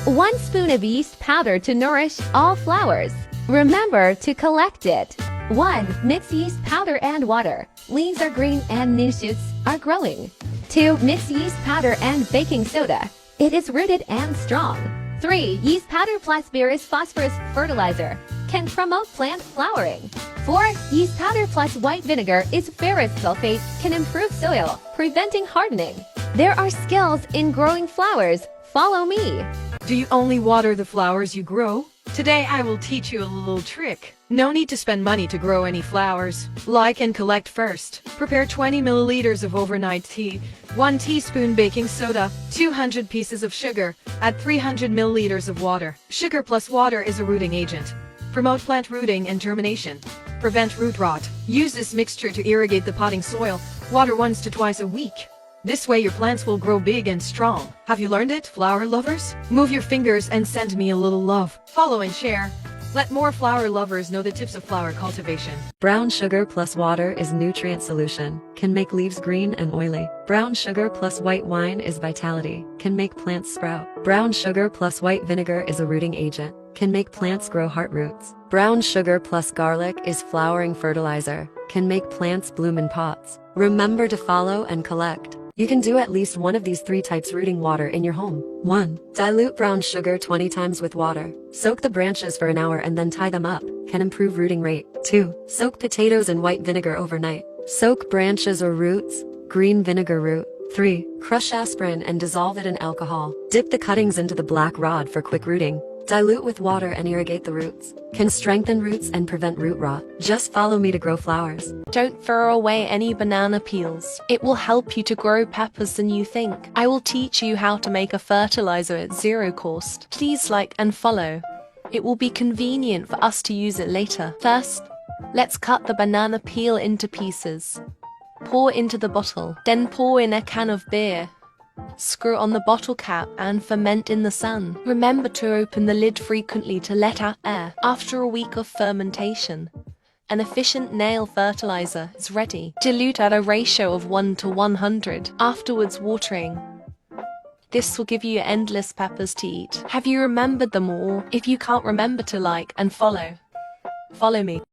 1 spoon of yeast powder to nourish all flowers. Remember to collect it. 1. Mix yeast powder and water. Leaves are green and new shoots are growing. 2. Mix yeast powder and baking soda. It is rooted and strong. 3. Yeast powder plus various phosphorus fertilizer can promote plant flowering. 4. Yeast powder plus white vinegar is ferrous sulfate can improve soil, preventing hardening. There are skills in growing flowers. Follow me. Do you only water the flowers you grow? Today I will teach you a little trick. No need to spend money to grow any flowers. Like and collect first. Prepare 20 milliliters of overnight tea, 1 teaspoon baking soda, 200 pieces of sugar, add 300 milliliters of water. Sugar plus water is a rooting agent. Promote plant rooting and germination. Prevent root rot. Use this mixture to irrigate the potting soil. Water once to twice a week. This way your plants will grow big and strong. Have you learned it, flower lovers? Move your fingers and send me a little love. Follow and share. Let more flower lovers know the tips of flower cultivation. Brown sugar plus water is nutrient solution, can make leaves green and oily. Brown sugar plus white wine is vitality, can make plants sprout. Brown sugar plus white vinegar is a rooting agent, can make plants grow heart roots. Brown sugar plus garlic is flowering fertilizer, can make plants bloom in pots. Remember to follow and collect. You can do at least one of these 3 types rooting water in your home. 1. Dilute brown sugar 20 times with water. Soak the branches for an hour and then tie them up. Can improve rooting rate. 2. Soak potatoes in white vinegar overnight. Soak branches or roots. Green vinegar root. 3. Crush aspirin and dissolve it in alcohol. Dip the cuttings into the black rod for quick rooting. Dilute with water and irrigate the roots. Can strengthen roots and prevent root rot. Just follow me to grow flowers. Don't throw away any banana peels. It will help you to grow peppers than you think. I will teach you how to make a fertilizer at 0 cost. Please like and follow. It will be convenient for us to use it later. First, let's cut the banana peel into pieces. Pour into the bottle. Then pour in a can of beer. Screw on the bottle cap and ferment in the sun. Remember to open the lid frequently to let out air. After a week of fermentation, an efficient nail fertilizer is ready. Dilute at a ratio of 1 to 100. Afterwards watering. This will give you endless peppers to eat. Have you remembered them all? If you can't remember to like and follow me.